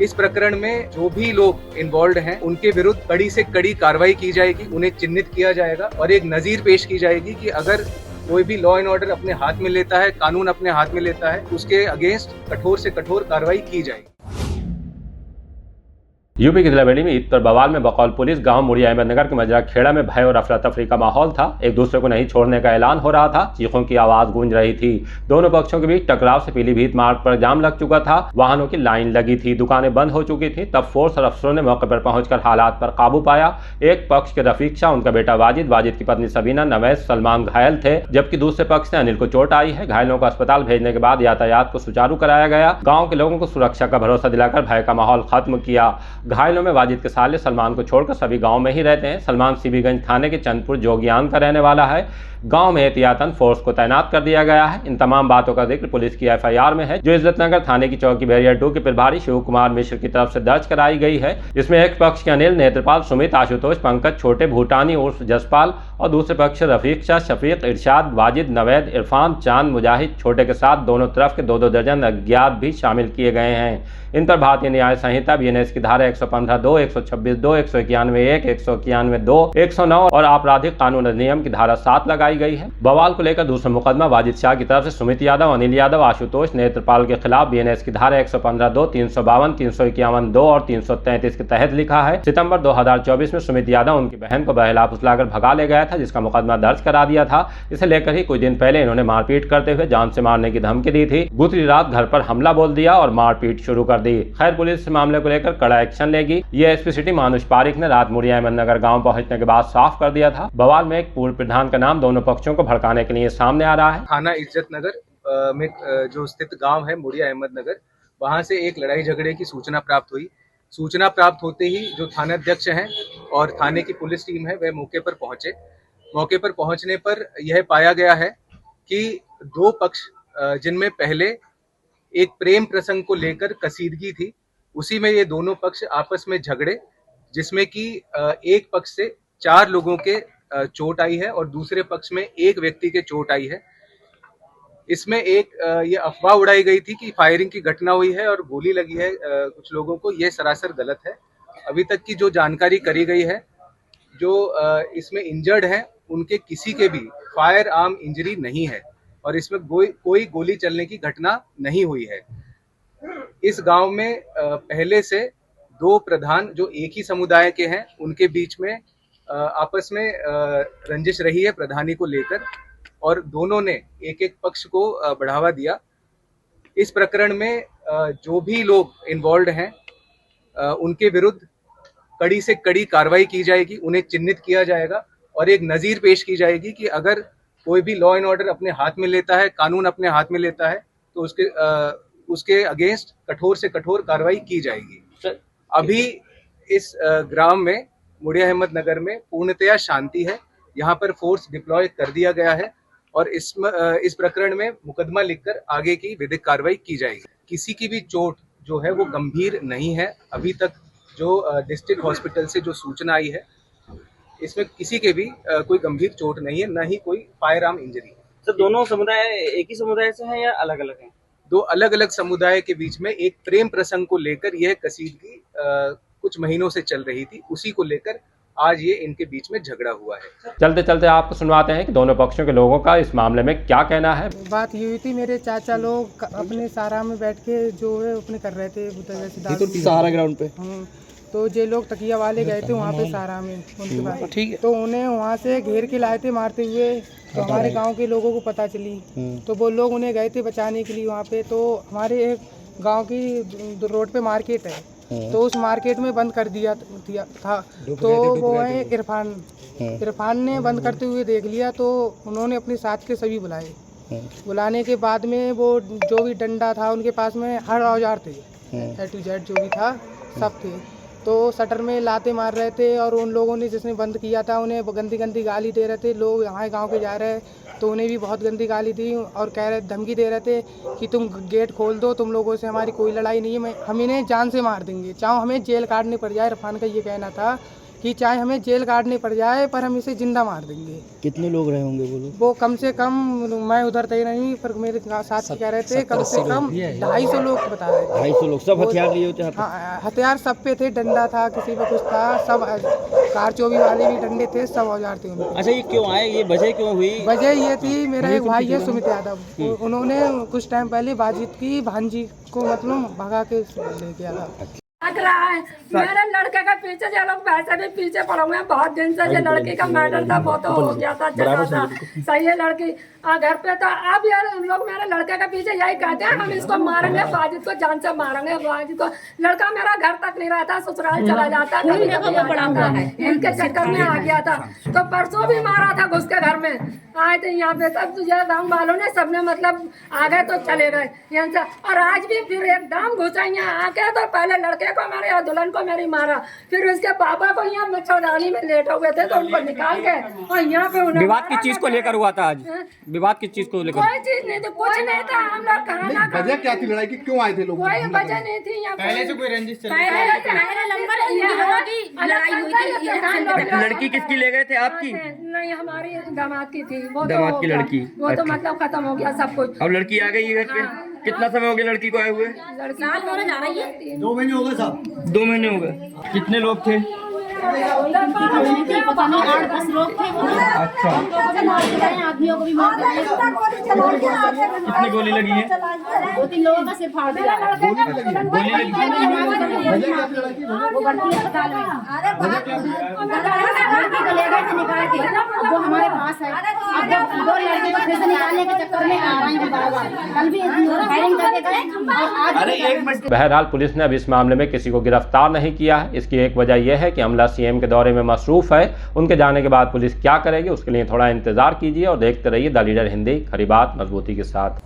इस प्रकरण में जो भी लोग इन्वॉल्व हैं उनके विरुद्ध कड़ी से कड़ी कार्रवाई की जाएगी, उन्हें चिन्हित किया जाएगा और एक नजीर पेश की जाएगी कि अगर कोई भी लॉ एंड ऑर्डर अपने हाथ में लेता है, कानून अपने हाथ में लेता है, उसके अगेंस्ट कठोर से कठोर कार्रवाई की जाएगी। यूपी के जिला बेड़ी में ईद पर बवाल में बकौल पुलिस गांव मुड़िया अहमदनगर के मजरा खेड़ा में भय और अफरा तफरी का माहौल था। एक दूसरे को नहीं छोड़ने का ऐलान हो रहा था, चीखों की आवाज गूंज रही थी। दोनों पक्षों के बीच टकराव से पीलीभीत मार्ग पर जाम लग चुका था, वाहनों की लाइन लगी थी, दुकानें बंद हो चुकी थी। तब फोर्स और अफसरों ने मौके पर पहुंचकर हालात पर काबू पाया। एक पक्ष के रफीक शाह, उनका बेटा वाजिद की पत्नी सबीना, नवैस, सलमान घायल थे, जबकि दूसरे पक्ष से अनिल को चोट आई है। घायलों को अस्पताल भेजने के बाद यातायात को सुचारू कराया गया। गाँव के लोगों को सुरक्षा का भरोसा दिलाकर भय का माहौल खत्म किया। घायलों में वाजिद के साले सलमान को छोड़कर सभी गांव में ही रहते हैं। सलमान सीबीगंज थाने के चंदपुर जोगियान का रहने वाला है। गांव में एहतियातन फोर्स को तैनात कर दिया गया है। इन तमाम बातों का जिक्र पुलिस की एफआईआर में है, जो इज्जतनगर थाने की चौकी बैरियर 2 के प्रभारी शिव कुमार मिश्र की तरफ से दर्ज कराई गई है। इसमें एक पक्ष के अनिल, नेत्रपाल, सुमित, आशुतोष, पंकज, छोटे, भूटानी उर्फ जसपाल और दूसरे पक्ष से रफीक शाह, शफीक, इरशाद, वाजिद, नवैद, इरफान, चांद, मुजाहिद, छोटे के साथ दोनों तरफ के 2-2 दर्जन अज्ञात भी शामिल किए गए हैं। इन पर भारतीय न्याय संहिता बीएनएस की धारा 115(2), 126(2), 191(1), 191(2), 109 और आपराधिक कानून अधिनियम की धारा 7 लगाई गई है। बवाल को लेकर दूसरा मुकदमा वाजिद शाह की तरफ से सुमित यादव, अनिल यादव, आशुतोष, नेत्रपाल के खिलाफ बीएनएस की धारा 115(2), 352, 351(2) और 333 के तहत लिखा है। सितंबर 2024 में सुमित यादव उनकी बहन को बहला फुसलाकर भगा ले गया था, जिसका मुकदमा दर्ज करा दिया था। इसे लेकर ही कुछ दिन पहले इन्होंने मारपीट करते हुए जान से मारने की धमकी दी थी। दूसरी रात घर पर हमला बोल दिया और मारपीट शुरू कर दी। खैर, पुलिस मामले को लेकर कड़ा एक्शन लेगी, ये एसपी सिटी मानुष पारिक ने रात मुड़िया अहमदनगर गांव पहुंचने के बाद साफ कर दिया था। बवाल में एक पूर्व प्रधान का नाम दोनों पक्षों को भड़काने के लिए सामने आ रहा है। थाना इज्जतनगर में जो स्थित गांव है मुड़िया अहमदनगर, वहां से एक लड़ाई झगड़े की सूचना प्राप्त हुई। सूचना प्राप्त होते ही जो थाना अध्यक्ष हैं और थाने की पुलिस टीम है वह मौके पर पहुंचे। मौके पर पहुंचने पर यह पाया गया है कि दो पक्ष, जिनमें पहले एक प्रेम प्रसंग को लेकर कसीदगी थी, उसी में ये दोनों पक्ष आपस में झगड़े, जिसमें कि एक पक्ष से 4 लोगों के चोट आई है और दूसरे पक्ष में एक व्यक्ति के चोट आई है। इसमें एक ये अफवाह उड़ाई गई थी कि फायरिंग की घटना हुई है और गोली लगी है कुछ लोगों को, ये सरासर गलत है। अभी तक की जो जानकारी करी गई है, जो इसमें इंजर्ड हैं उनके किसी के भी फायर आर्म इंजरी नहीं है और इसमें कोई गोली चलने की घटना नहीं हुई है। इस गांव में पहले से 2 प्रधान जो एक ही समुदाय के हैं, उनके बीच में आपस में रंजिश रही है प्रधानी को लेकर और दोनों ने एक पक्ष को बढ़ावा दिया। इस प्रकरण में जो भी लोग इन्वॉल्व हैं उनके विरुद्ध कड़ी से कड़ी कार्रवाई की जाएगी, उन्हें चिन्हित किया जाएगा और एक नजीर पेश की जाएगी कि अगर कोई भी लॉ एंड ऑर्डर अपने हाथ में लेता है, कानून अपने हाथ में लेता है, तो उसके अगेंस्ट कठोर से कठोर कार्रवाई की जाएगी। अभी इस ग्राम में मुड़िया अहमदनगर में पूर्णतया शांति है। यहाँ पर फोर्स डिप्लॉय कर दिया गया है और इस प्रकरण में मुकदमा लिखकर आगे की विधिक कार्रवाई की जाएगी। किसी की भी चोट जो है वो गंभीर नहीं है। अभी तक जो डिस्ट्रिक्ट हॉस्पिटल से जो सूचना आई है, इसमें किसी के भी कोई गंभीर चोट नहीं है, न ही कोई फायर आर्म इंजरी है। सर, दोनों समुदाय एक ही समुदाय से हैं या अलग अलग हैं? 2 अलग अलग समुदाय के बीच में एक प्रेम प्रसंग को लेकर यह कसीदगी कुछ महीनों से चल रही थी, उसी को लेकर आज ये इनके बीच में झगड़ा हुआ है। चलते चलते आपको सुनवाते हैं कि दोनों पक्षों के लोगों का इस मामले में क्या कहना है। बात ये हुई थी, मेरे चाचा लोग अपने सहारा में बैठ के जो है अपने कर रहे थे सहारा ग्राउंड पे। तो जे लोग तकिया वाले गए थे वहाँ पे सहारा में उनके पास, ठीक है, तो उन्हें वहाँ से घेर के लाए थे मारते हुए। तो हमारे गांव के लोगों को पता चली, तो वो लोग उन्हें गए थे बचाने के लिए वहाँ पे। तो हमारे एक गांव की रोड पे मार्केट है, तो उस मार्केट में बंद कर दिया था। तो वो है इरफान ने बंद करते हुए देख लिया, तो उन्होंने अपने साथ के सभी बुलाए। बुलाने के बाद में वो जो भी डंडा था उनके पास में हर औजार थे, A to Z जो भी था सब थे। तो शटर में लाते मार रहे थे और उन लोगों ने जिसने बंद किया था उन्हें गंदी गंदी गाली दे रहे थे। लोग यहाँ गांव के जा रहे तो उन्हें भी बहुत गंदी गाली दी और कह रहे धमकी दे रहे थे कि तुम गेट खोल दो, तुम लोगों से हमारी कोई लड़ाई नहीं है, हम इन्हें जान से मार देंगे, चाहे हमें जेल काटने पड़ जाए। इरफान का ये कहना था कि चाहे हमें जेल काटनी पड़ जाए पर हम इसे जिंदा मार देंगे। कितने लोग रहे होंगे वो लोग? वो कम से कम, मैं उधर तय नहीं पर मेरे साथ कह रहे थे कम से कम 250 लोग बता रहे थे। 250 लोग, सब हथियार लिए होते हैं? हाँ, हथियार सब पे थे, डंडा था, किसी पे कुछ था, सब कारचोबी वाले भी डंडे थे, सब औजार थे उनके। अच्छा, ये क्यों आए, ये वजह क्यों हुई? वजह ये थी, मेरा एक भाई है सुमित यादव, उन्होंने कुछ टाइम पहले बाजित की भांजी को मतलब भगा के ले गया था। लग रहा है मेरे लड़के के पीछे जो लोग वैसे भी पीछे पड़े हुए हैं बहुत दिन से। जो लड़की का मर्डर था वो तो हो गया था, चला था, सही है लड़की घर पे था। अब यार उन लोग मेरे लड़के के पीछे यही कहते हैं हम इसको मारेंगे, बाजिद को जान से मारेंगे, बाजिद को। लड़का मेरा घर तक नहीं रहता, ससुराल चला जाता, कभी इनके चक्कर में आ गया था। तो परसों भी मारा था घुस के घर में, आए थे यहाँ पे सब गाँव वालों ने, सबने मतलब आ गए तो चले गए यहाँ से। और आज भी फिर एकदम घुसा यहाँ आके, तो पहले लड़के को मारे और दुल्हन को मेरी मारा, फिर उसके पापा को यहाँ मच्छरदानी में लेटे हुए थे तो उनको निकाल के और यहाँ पे विवाद किस चीज को लेकर हुआ था आज? विवाद किस चीज को लेकर? कोई चीज नहीं थी, कुछ नहीं था। हम लोग कहा वजह क्या थी लड़ाई की, क्यों आए थे लोग? कोई वजह नहीं थी यहाँ पहले से कोई रंजिश चल लड़की किसकी ले गए थे? आपकी नहीं, हमारी दामाद की थी। वो दामाद की लड़की? वो तो मतलब खत्म हो गया सब कुछ। अब लड़की आ गई है घर पे? कितना समय हो गया लड़की को आए हुए? लड़की जा रही है 2 महीने हो गए साहब। 2 महीने हो गए। कितने लोग थे? पता नहीं 8-10 लोग थे। अच्छा, आदमियों को भी मार दिया। कितनी गोली लगी है? 2-3 लोगों का सिर फाड़ दिया। गोली लगी वो भर्ती अस्पताल में ले गए थे, निकाल के। अब वो हमारे पास है। अब 2 लड़के को फिर से निकालने के चक्कर में आ रहे हैं बार-बार। कल भी फायरिंग करके गए और आज। बहरहाल पुलिस ने अब इस मामले में किसी को गिरफ्तार नहीं किया है। इसकी एक वजह यह है कि अमला सीएम के दौरे में मसरूफ है। उनके जाने के बाद पुलिस क्या करेगी उसके लिए थोड़ा इंतजार कीजिए और देखते रहिए द लीडर हिंदी, खरी बात मजबूती के साथ।